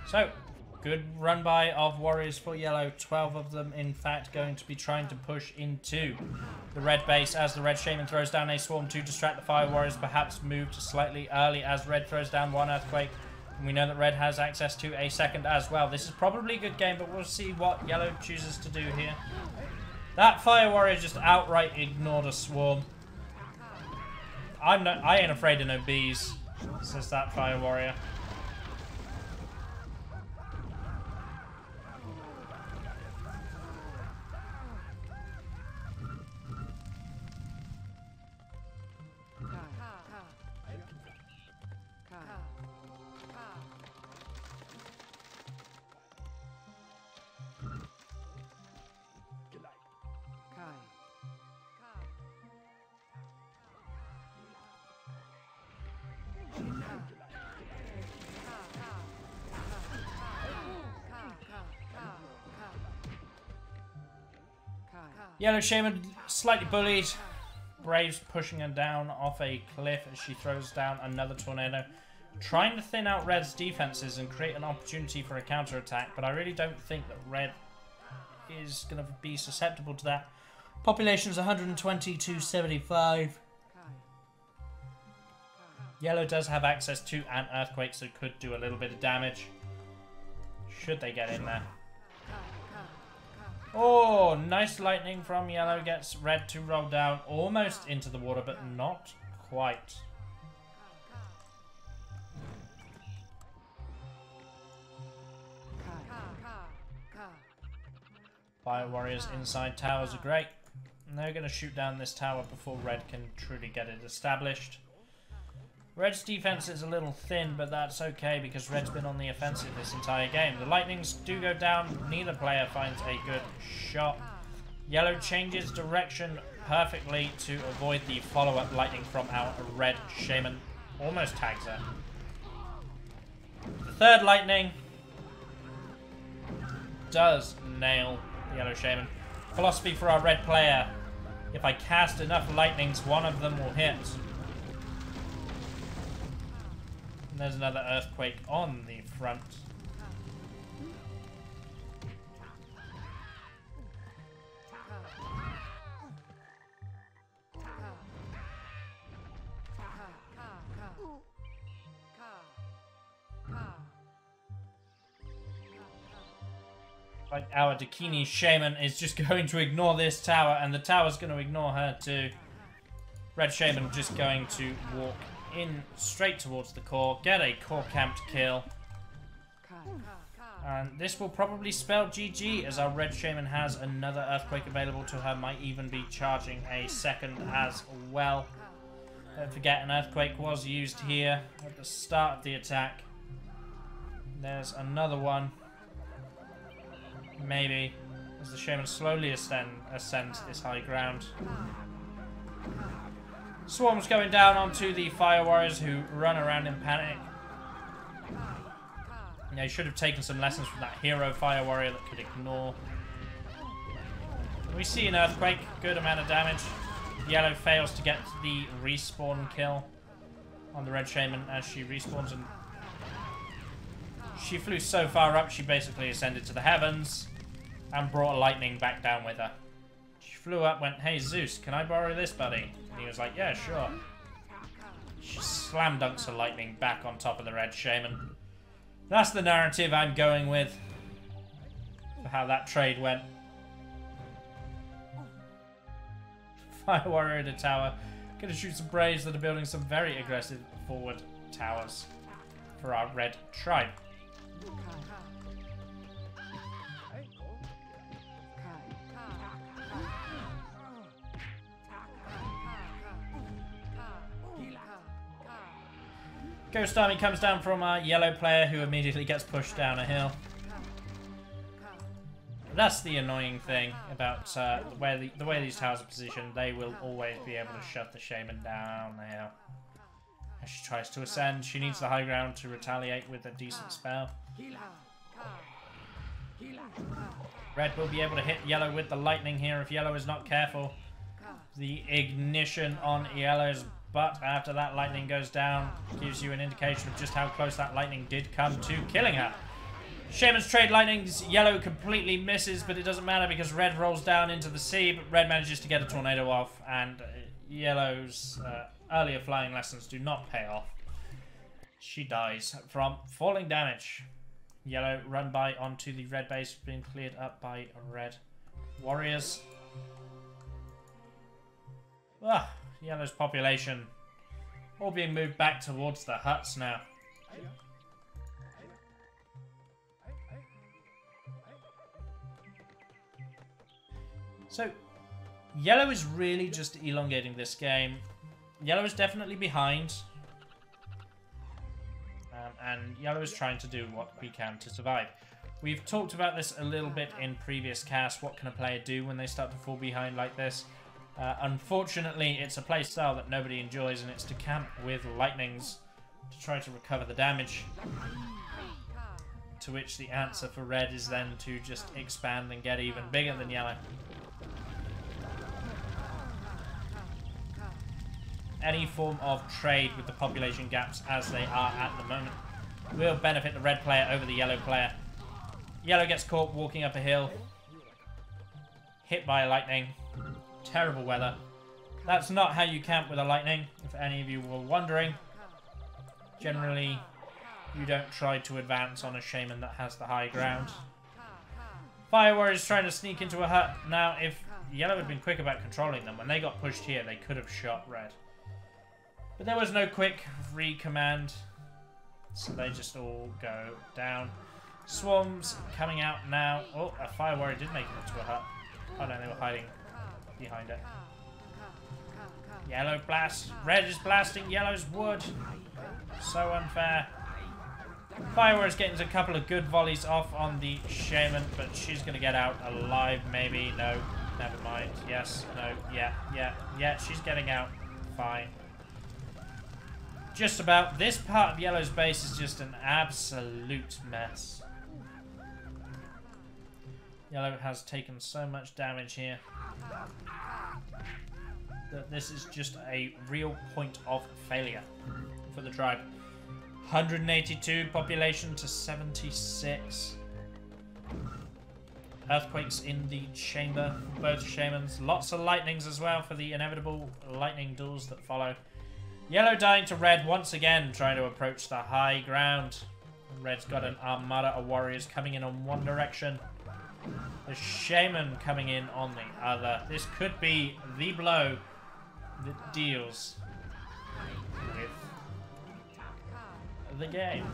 So, good run by of warriors for yellow. 12 of them, in fact, going to be trying to push into the red base as the red shaman throws down a swarm to distract the fire warriors. Perhaps moved slightly early as red throws down one earthquake. And we know that red has access to a second as well. This is probably a good game, but we'll see what yellow chooses to do here. That fire warrior just outright ignored a swarm. I ain't afraid of no bees, says that fire warrior. Yellow Shaman slightly bullied. Braves pushing her down off a cliff as she throws down another tornado. Trying to thin out Red's defenses and create an opportunity for a counterattack, but I really don't think that Red is going to be susceptible to that. Population's 120 to 75. Yellow does have access to an earthquake, so could do a little bit of damage. Should they get in there. Oh, nice lightning from yellow. Gets red to roll down almost into the water, but not quite. Fire warriors inside towers are great. And they're going to shoot down this tower before red can truly get it established. Red's defense is a little thin, but that's okay because red's been on the offensive this entire game. The lightnings do go down. Neither player finds a good shot. Yellow changes direction perfectly to avoid the follow-up lightning from our red shaman. Almost tags her. The third lightning does nail the yellow shaman. Philosophy for our red player. If I cast enough lightnings, one of them will hit. And there's another earthquake on the front. Like our Dakini Shaman is just going to ignore this tower, and the tower's going to ignore her too. Red Shaman just going to walk in straight towards the core, get a core camped kill. And this will probably spell GG, as our red shaman has another earthquake available to her, might even be charging a second as well. Don't forget, an earthquake was used here at the start of the attack. There's another one. Maybe, as the shaman slowly ascends this high ground. Swarms going down onto the fire warriors who run around in panic. Yeah, he should have taken some lessons from that hero fire warrior that could ignore. We see an earthquake, good amount of damage. Yellow fails to get the respawn kill on the red shaman as she respawns, and she flew so far up she basically ascended to the heavens and brought lightning back down with her. She flew up, went, "Hey Zeus, can I borrow this, buddy?" And he was like, "Yeah, sure." She slam dunks her lightning back on top of the red shaman. That's the narrative I'm going with for how that trade went. Fire warrior to tower Gonna shoot some Braves that are building some very aggressive forward towers for our red tribe. Ghost Army comes down from our yellow player who immediately gets pushed down a hill. That's the annoying thing about the way these towers are positioned. They will always be able to shut the shaman down the hill. As she tries to ascend, she needs the high ground to retaliate with a decent spell. Red will be able to hit yellow with the lightning here if yellow is not careful. The ignition on yellow's butt after that lightning goes down gives you an indication of just how close that lightning did come to killing her. Shaman's trade lightnings, yellow completely misses, but it doesn't matter because red rolls down into the sea, but red manages to get a tornado off, and yellow's earlier flying lessons do not pay off. She dies from falling damage. Yellow run by onto the red base, being cleared up by red warriors. Yellow's population all being moved back towards the huts now. So, yellow is really just elongating this game. Yellow is definitely behind. And yellow is trying to do what we can to survive. We've talked about this a little bit in previous casts. What can a player do when they start to fall behind like this? Unfortunately, it's a play style that nobody enjoys, and it's to camp with lightnings to try to recover the damage. To which the answer for red is then to just expand and get even bigger than yellow. Any form of trade with the population gaps as they are at the moment will benefit the red player over the yellow player. Yellow gets caught walking up a hill, hit by a lightning. Terrible weather. That's not how you camp with a lightning, if any of you were wondering. Generally, you don't try to advance on a shaman that has the high ground. Fire warriors trying to sneak into a hut. Now, if yellow had been quick about controlling them, when they got pushed here, they could have shot red. But there was no quick re-command, so they just all go down. Swarms coming out now. Oh, a fire warrior did make it into a hut. Oh no, they were hiding behind it. Yellow blast. Red is blasting yellow's wood. So unfair. Fire warrior's getting a couple of good volleys off on the shaman, but she's going to get out alive, maybe. No, never mind. Yes, no, yeah, she's getting out fine. Just about. This part of yellow's base is just an absolute mess. Yellow has taken so much damage here that this is just a real point of failure for the tribe. 182 population to 76. Earthquakes in the chamber for both shamans. Lots of lightnings as well for the inevitable lightning duels that follow. Yellow dying to red once again, trying to approach the high ground. Red's got an armada of warriors coming in on one direction. The shaman coming in on the other. This could be the blow that deals with the game.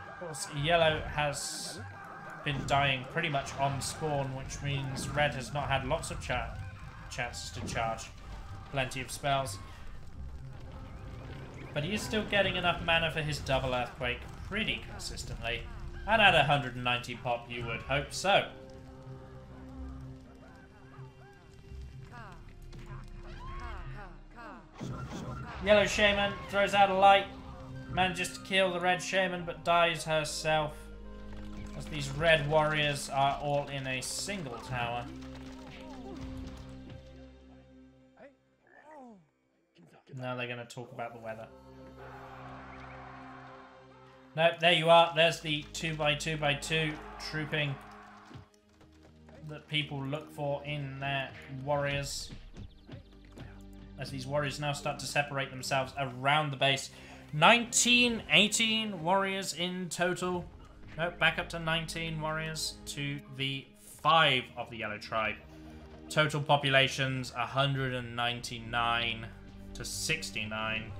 Of course, yellow has been dying pretty much on spawn, which means red has not had lots of chances to charge. Plenty of spells. But he is still getting enough mana for his double earthquake pretty consistently. And at 190 pop, you would hope so. Yellow shaman throws out a light. Manages to kill the red shaman, but dies herself. As these red warriors are all in a single tower. Now they're going to talk about the weather. No, there you are. There's the 2x2x2 trooping that people look for in their warriors. As these warriors now start to separate themselves around the base. 18 warriors in total. Nope, back up to 19 warriors to the 5 of the yellow tribe. Total populations 199 to 69.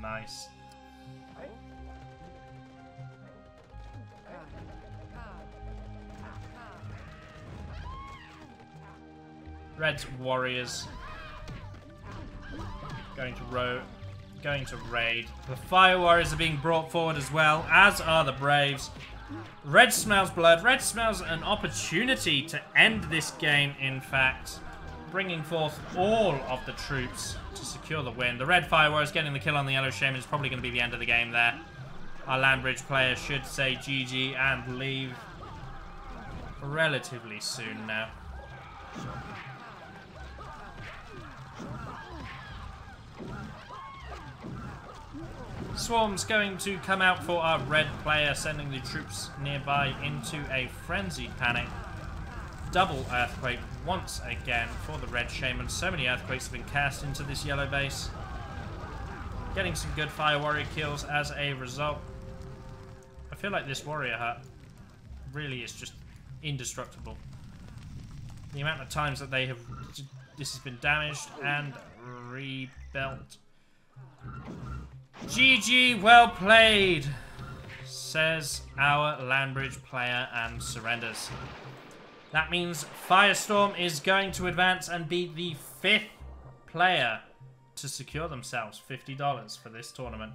Nice. Red's warriors going to raid. The fire warriors are being brought forward as well, as are the braves. Red smells blood. Red smells an opportunity to end this game, in fact, bringing forth all of the troops to secure the win. The red fire warriors getting the kill on the yellow shaman is probably going to be the end of the game there. Our Landbridge player should say GG and leave relatively soon now. Swarm's going to come out for our red player, sending the troops nearby into a frenzied panic. Double earthquake once again for the red shaman. So many earthquakes have been cast into this yellow base. Getting some good fire warrior kills as a result. I feel like this warrior hut really is just indestructible. The amount of times that this has been damaged and rebuilt. GG, well played, says our Landbridge player and surrenders. That means Firestorm is going to advance and be the 5th player to secure themselves $50 for this tournament.